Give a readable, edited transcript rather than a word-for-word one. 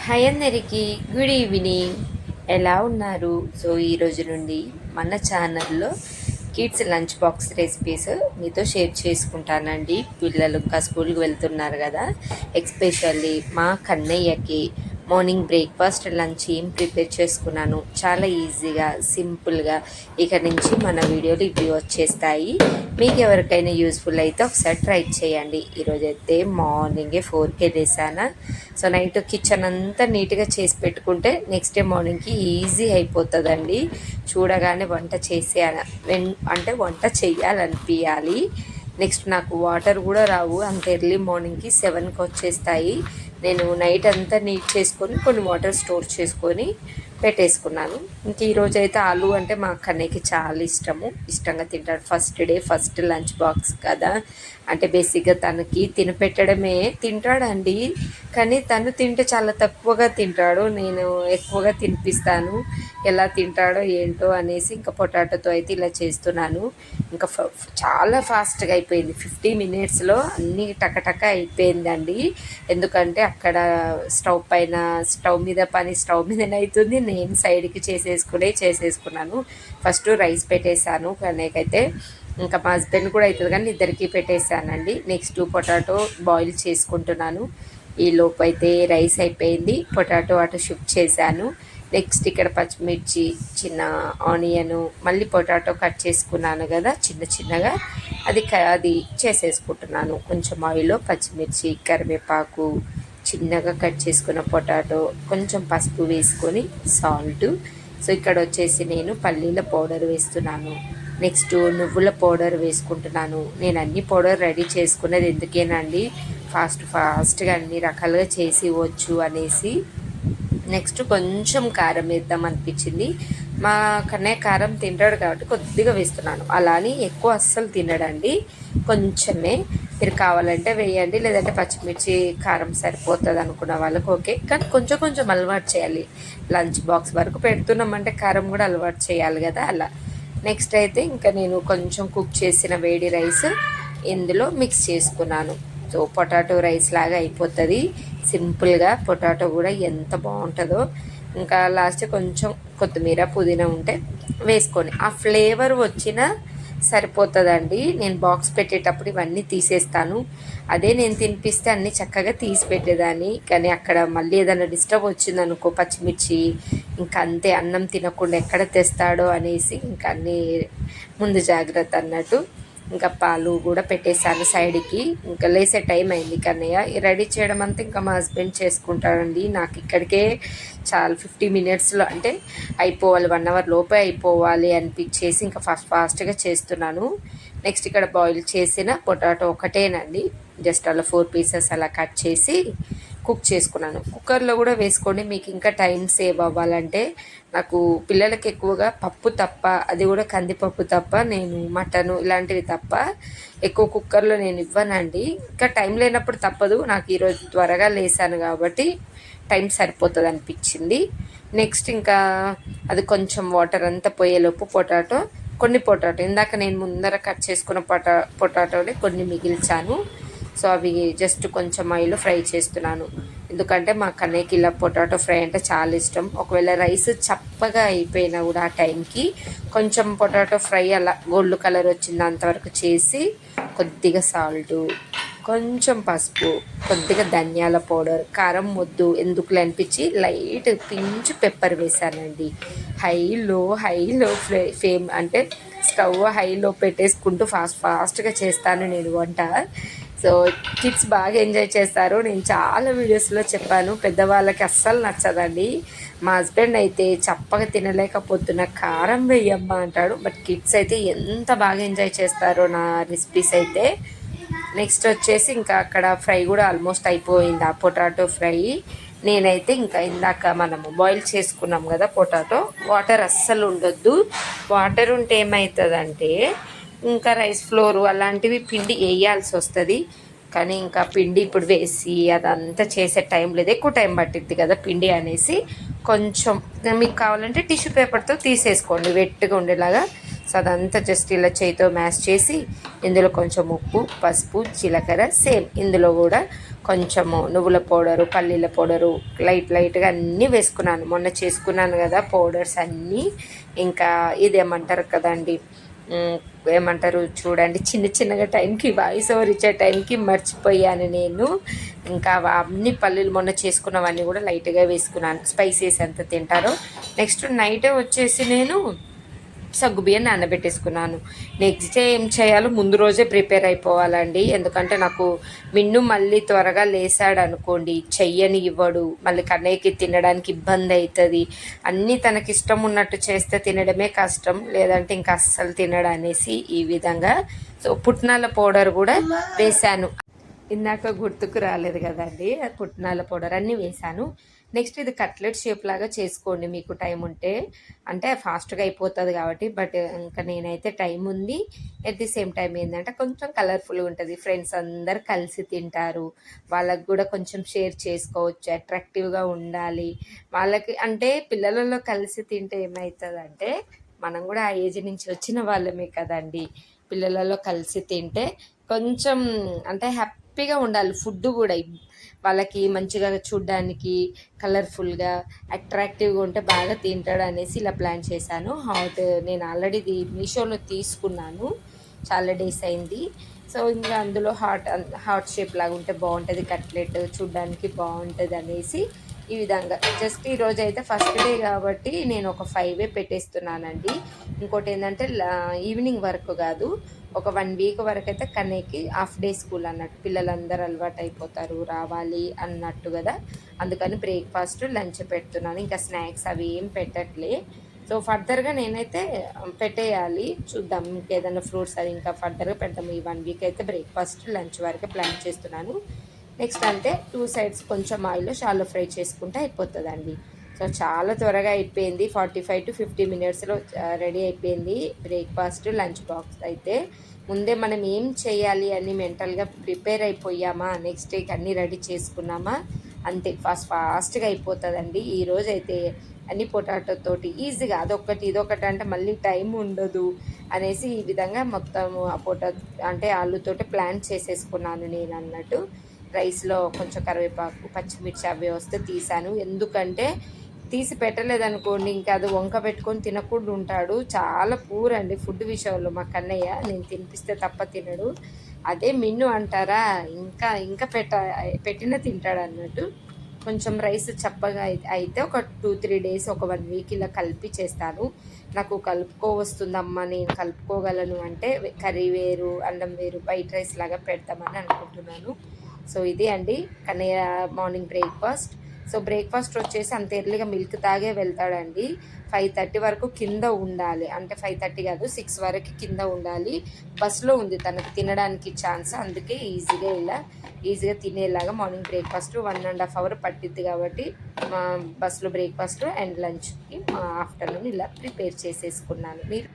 Hi అందరికీ good evening. ఎలా ఉన్నారు? సో ఈరోజు నుండి మన ఛానల్లో కిడ్స్ లంచ్ బాక్స్ రెసిపీస్ మీతో షేర్ చేసుకుంటానండి. పిల్లలు ఇంకా స్కూల్కి వెళ్తున్నారు కదా, ఎస్పెషల్లీ మా కన్నయ్యకి మార్నింగ్ బ్రేక్ఫాస్ట్ లంచ్ ఏం ప్రిపేర్ చేసుకున్నాను. చాలా ఈజీగా సింపుల్గా ఇక నుంచి మన వీడియోలు ఇవి వచ్చేస్తాయి. మీకు ఎవరికైనా యూస్ఫుల్ అయితే ఒకసారి ట్రై చేయండి. ఈరోజైతే మార్నింగే 4కి వెళ్ళేసాను. సో నైట్ కిచెన్ అంతా నీట్గా చేసి పెట్టుకుంటే నెక్స్ట్ డే మార్నింగ్కి ఈజీ అయిపోతుందండి. చూడగానే వంట వంట చేయాలనిపించాలి. నెక్స్ట్ నాకు వాటర్ కూడా రావు, అంత ఎర్లీ మార్నింగ్కి 7కి వచ్చేస్తాయి. నేను నైట్ అంతా నీట్ చేసుకొని కొన్ని వాటర్ స్టోర్ చేసుకొని పెట్టేసుకున్నాను. ఇంక ఈరోజు అయితే ఆలు అంటే మా కన్నయ్యకి చాలా ఇష్టంగా తింటాడు. First day first lunch box కదా, అంటే బేసిక్గా తనకి తినపెట్టడమే తింటాడండి. కానీ తను తింటే చాలా తక్కువగా తింటాడు, నేను ఎక్కువగా తినిపిస్తాను. ఎలా తింటాడో ఏంటో అనేసి ఇంకా పొటాటోతో అయితే ఇలా చేస్తున్నాను. ఇంకా చాలా ఫాస్ట్గా అయిపోయింది. 50 మినిట్స్లో అన్నీ టకటక అయిపోయిందండి. ఎందుకంటే అక్కడ స్టవ్ మీద పని స్టవ్ మీదనే అవుతుంది, నేను సైడ్కి చేసేసుకున్నాను. ఫస్ట్ రైస్ పెట్టేశాను కన్నయ్యకైతే, ఇంకా మా హస్బెండ్ కూడా అవుతుంది కానీ ఇద్దరికి పెట్టేశానండి. నెక్స్ట్ పొటాటో బాయిల్ చేసుకుంటున్నాను. ఈ లోపు అయితే రైస్ అయిపోయింది, పొటాటో అటు షిఫ్ట్ చేశాను. నెక్స్ట్ ఇక్కడ పచ్చిమిర్చి, చిన్న ఆనియను, మళ్ళీ పొటాటో కట్ చేసుకున్నాను కదా చిన్నగా, అది చేసేసుకుంటున్నాను. కొంచెం ఆయిల్లో పచ్చిమిర్చి, కరివేపాకు, చిన్నగా కట్ చేసుకున్న పొటాటో, కొంచెం పసుపు వేసుకొని సాల్ట్. సో ఇక్కడ వచ్చేసి నేను పల్లీల పౌడర్ వేస్తున్నాను. నెక్స్ట్ నువ్వుల పౌడర్ వేసుకుంటున్నాను. నేను అన్ని పౌడర్ రెడీ చేసుకున్నది ఎందుకేనండి, ఫాస్ట్గా అన్ని రకాలుగా చేసి ఇవ్వచ్చు అనేసి. నెక్స్ట్ కొంచెం కారం వేద్దాం అనిపించింది. మా కన్నయ్య కారం తింటాడు కాబట్టి కొద్దిగా వేస్తున్నాను, అలా అని ఎక్కువ అస్సలు తినడండి, కొంచెమే. మీరు కావాలంటే వేయండి, లేదంటే పచ్చిమిర్చి కారం సరిపోతుంది అనుకున్న వాళ్ళకి ఓకే, కానీ కొంచెం అలవాటు చేయాలి. లంచ్ బాక్స్ వరకు పెడుతున్నామంటే కారం కూడా అలవాటు చేయాలి కదా, అలా. నెక్స్ట్ అయితే ఇంకా నేను కొంచెం కుక్ చేసిన వేడి రైస్ ఇందులో మిక్స్ చేసుకున్నాను. సో పొటాటో రైస్ లాగా అయిపోతుంది సింపుల్గా. పొటాటో కూడా ఎంత బాగుంటుందో. ఇంకా లాస్ట్ కొంచెం కొత్తిమీర, పుదీనా ఉంటే వేసుకొని ఆ ఫ్లేవర్ వచ్చినా సరిపోతుందండి. నేను బాక్స్ పెట్టేటప్పుడు ఇవన్నీ తీసేస్తాను. అదే నేను తినిపిస్తే అన్నీ చక్కగా తీసి పెట్టేదాన్ని, కానీ అక్కడ మళ్ళీ ఏదైనా డిస్టర్బ్ వచ్చిందనుకో పచ్చిమిర్చి, ఇంకా అంతే, అన్నం తినకుండా ఎక్కడ తెస్తాడో అనేసి ఇంకా అన్నీ ముందు జాగ్రత్త అన్నట్టు. ఇంకా పాలు కూడా పెట్టేశాను సైడ్కి. ఇంకా లేసే టైం అయింది కన్నయ్య, రెడీ చేయడం అంతా ఇంకా మా హస్బెండ్ చేసుకుంటాడండి. నాకు ఇక్కడికే చాలా 50 మినిట్స్లో అంటే అయిపోవాలి, 1 అవర్ లోపే అయిపోవాలి అనిపించేసి ఇంకా ఫాస్ట్గా చేస్తున్నాను. నెక్స్ట్ ఇక్కడ బాయిల్ చేసిన పొటాటో ఒకటేనండి, జస్ట్ అలా 4 పీసెస్ అలా కట్ చేసి కుక్ చేసుకున్నాను. కుక్కర్లో కూడా వేసుకోండి, మీకు ఇంకా టైం సేవ్ అవ్వాలంటే. నాకు పిల్లలకి ఎక్కువగా పప్పు తప్ప, అది కూడా కందిపప్పు తప్ప, నేను మటను ఇలాంటివి తప్ప ఎక్కువ కుక్కర్లో నేను ఇవ్వనండి. ఇంకా టైం లేనప్పుడు తప్పదు, నాకు ఈరోజు త్వరగా లేసాను కాబట్టి టైం సరిపోతుంది అనిపించింది. నెక్స్ట్ ఇంకా అది కొంచెం వాటర్ అంతా పోయేలోపు కొన్ని పొటాటో ఇందాక నేను ముందర కట్ చేసుకున్న పొటాటోని కొన్ని మిగిల్చాను. సో అవి జస్ట్ కొంచెం ఆయిల్లో ఫ్రై చేస్తున్నాను. ఎందుకంటే మా కన్నయ్యకి ఇలా పొటాటో ఫ్రై అంటే చాలా ఇష్టం. ఒకవేళ రైస్ చప్పగా అయిపోయినా కూడా ఆ టైంకి కొంచెం పొటాటో ఫ్రై అలా గోల్డ్ కలర్ వచ్చింది అంతవరకు చేసి, కొద్దిగా సాల్టు, కొంచెం పసుపు, కొద్దిగా ధనియాల పౌడర్, కారం వద్దు ఎందుకులే అనిపించి లైట్ పించు పెప్పర్ వేసానండి. హైలో ఫ్లేమ్ అంటే స్టవ్ హైలో పెట్టేసుకుంటూ ఫాస్ట్గా చేస్తాను నేను వంట. సో కిడ్స్ బాగా ఎంజాయ్ చేస్తారు. నేను చాలా వీడియోస్లో చెప్పాను, పెద్దవాళ్ళకి అస్సలు నచ్చదండి. మా హస్బెండ్ అయితే చప్పగా తినలేకపోతున్న, కారం వేయమ్మా అంటాడు. బట్ కిడ్స్ అయితే ఎంత బాగా ఎంజాయ్ చేస్తారో నా రెసిపీస్ అయితే. నెక్స్ట్ వచ్చేసి ఇంకా అక్కడ ఫ్రై కూడా ఆల్మోస్ట్ అయిపోయింది, ఆ పొటాటో ఫ్రై. నేనైతే ఇంకా ఇందాక మనము బాయిల్ చేసుకున్నాం కదా పొటాటో, వాటర్ అస్సలు ఉండొద్దు. వాటర్ ఉంటే ఏమవుతుందంటే ఇంకా రైస్ ఫ్లోరు అలాంటివి పిండి వేయాల్సి వస్తుంది. కానీ ఇంకా పిండి ఇప్పుడు వేసి అదంతా చేసే టైం లేదు, ఎక్కువ టైం పట్టిద్ది కదా పిండి అనేసి. కొంచెం మీకు కావాలంటే టిష్యూ పేపర్తో తీసేసుకోండి వెట్గా ఉండేలాగా. సో అదంతా జస్ట్ ఇలా చేయితో మ్యాష్ చేసి ఇందులో కొంచెం ఉప్పు, పసుపు, జీలకర్ర, సేమ్ ఇందులో కూడా కొంచెము నువ్వుల పౌడరు, పల్లీల పౌడరు లైట్గా అన్నీ వేసుకున్నాను. మొన్న చేసుకున్నాను కదా పౌడర్స్ అన్నీ. ఇంకా ఇదేమంటారు కదండి, ఏమంటారు చూడండి, చిన్నగా టైంకి వాయిస్ ఓవర్ ఇచ్చే టైంకి మర్చిపోయాను నేను. ఇంకా అన్ని పల్లీలు మొన్న చేసుకున్నవన్నీ కూడా లైట్గా వేసుకున్నాను, స్పైసెస్ ఎంత తింటారో. నెక్స్ట్ నైటే వచ్చేసి నేను సగ్గుబియ్యం నానబెట్టేసుకున్నాను. నెక్స్ట్ డే ఏం చేయాలో ముందు రోజే ప్రిపేర్ అయిపోవాలండి. ఎందుకంటే నాకు మిన్ను మళ్ళీ త్వరగా లేసాడు అనుకోండి, చెయ్యని ఇవ్వడు, మళ్ళీ కన్నయ్యకి తినడానికి ఇబ్బంది అవుతుంది. అన్నీ తనకి ఇష్టం ఉన్నట్టు చేస్తే తినడమే కష్టం, లేదంటే ఇంకా అస్సలు తినడు అనేసి ఈ విధంగా. సో పుట్నాల పౌడర్ కూడా వేశాను. ఇందాక గుర్తుకు రాలేదు కదండి, పుట్నాల పౌడర్ అన్నీ వేశాను. నెక్స్ట్ ఇది కట్లెట్ షేప్ లాగా చేసుకోండి మీకు టైం ఉంటే, అంటే ఫాస్ట్గా అయిపోతుంది కాబట్టి. బట్ ఇంకా నేనైతే టైం ఉంది. ఎట్ ది సేమ్ టైం ఏంటంటే కొంచెం కలర్ఫుల్గా ఉంటుంది, ఫ్రెండ్స్ అందరు కలిసి తింటారు, వాళ్ళకు కూడా కొంచెం షేర్ చేసుకోవచ్చు, అట్రాక్టివ్గా ఉండాలి వాళ్ళకి. అంటే పిల్లలలో కలిసి తింటే ఏమవుతుందంటే, మనం కూడా ఆ ఏజ్ నుంచి వచ్చిన వాళ్ళమే కదండి, పిల్లలలో కలిసి తింటే కొంచెం అంటే హ్యాపీగా ఉండాలి. ఫుడ్ కూడా వాళ్ళకి మంచిగా చూడ్డానికి కలర్ఫుల్గా అట్రాక్టివ్గా ఉంటే బాగా తింటాడు అనేసి ఇలా ప్లాన్ చేశాను. నేను ఆల్రెడీ ఇది మీషోలో తీసుకున్నాను, చాలా డేస్ అయింది. సో ఇంకా అందులో హార్ట్ షేప్ లాగా ఉంటే బాగుంటుంది, కట్లెట్ చూడ్డానికి బాగుంటుంది అనేసి ఈ విధంగా జస్ట్ ఈరోజు అయితే ఫస్ట్ డే కాబట్టి నేను ఒక 5 పెట్టేస్తున్నానండి. ఇంకోటి ఏంటంటే ఈవినింగ్ వరకు కాదు, ఒక 1 వీక్ వరకు అయితే కన్నయ్యకి హాఫ్ డే స్కూల్ అన్నట్టు, పిల్లలందరూ అలవాటు అయిపోతారు రావాలి అన్నట్టు కదా. అందుకని బ్రేక్ఫాస్ట్ లంచ్ పెడుతున్నాను, ఇంకా స్నాక్స్ అవి ఏం పెట్టట్లే. సో ఫర్దర్గా నేనైతే పెట్టేయాలి, చూద్దాం ఇంకేదైనా ఫ్రూట్స్ అది ఇంకా ఫర్దర్గా పెడతాము. ఈ 1 వీక్ అయితే బ్రేక్ఫాస్ట్ లంచ్ వరకు ప్లాన్ చేస్తున్నాను. నెక్స్ట్ అంటే 2 సైడ్స్ కొంచెం ఆయిల్లో షాలో ఫ్రై చేసుకుంటే అయిపోతుందండి. సో చాలా త్వరగా అయిపోయింది, 45 to 50 మినిట్స్లో రెడీ అయిపోయింది బ్రేక్ఫాస్ట్ లంచ్ బాక్స్ అయితే. ముందే మనం ఏం చేయాలి అని మెంటల్గా ప్రిపేర్ అయిపోయామా, నెక్స్ట్ డేకి అన్నీ రెడీ చేసుకున్నామా, అంతే ఫాస్ట్గా అయిపోతుందండి. ఈరోజు అయితే అన్ని పొటాటోతోటి ఈజీగా అదొకటి ఇదొకటి అంటే మళ్ళీ టైం ఉండదు అనేసి ఈ విధంగా మొత్తం ఆ అంటే ఆలుతోటి ప్లాన్ చేసేసుకున్నాను నేను అన్నట్టు. రైస్లో కొంచెం కరివేపాకు, పచ్చిమిర్చి అవి వస్తే తీసాను, ఎందుకంటే తీసి పెట్టలేదనుకోండి ఇంకా అది వంక పెట్టుకొని తినకుండా ఉంటాడు. చాలా పూర్ అండి ఫుడ్ విషయంలో మా కన్నయ్య, నేను తినిపిస్తే తప్ప తినడు. అదే మిన్ను అంటారా, ఇంకా ఇంకా పెట్టిన తింటాడు అన్నట్టు. కొంచెం రైస్ చప్పగా అయితే ఒక 2-3 డేస్, ఒక 1 వీక్ ఇలా కలిపి చేస్తాను. నాకు వస్తుందమ్మా, నేను కలుపుకోగలను అంటే కర్రీ వేరు అన్నం వేరు వైట్ రైస్ లాగా పెడతామని అనుకుంటున్నాను. సో ఇది అండి Kannayya morning breakfast. So breakfast వచ్చేసి అంత ఎర్లీగా మిల్క్ తాగే వెళ్తాడండి. 5:30 వరకు కింద ఉండాలి, అంటే 5:30 కాదు 6 వరకు కింద ఉండాలి. బస్సులో ఉంది తనకు తినడానికి ఛాన్స్, అందుకే ఈజీగా తినేలాగా మార్నింగ్ బ్రేక్ఫాస్ట్ 1.5 అవర్ పట్టిద్ది కాబట్టి బస్సులో బ్రేక్ఫాస్ట్ అండ్ లంచ్కి ఆఫ్టర్నూన్ ఇలా ప్రిపేర్ చేసేసుకున్నాను. మీరు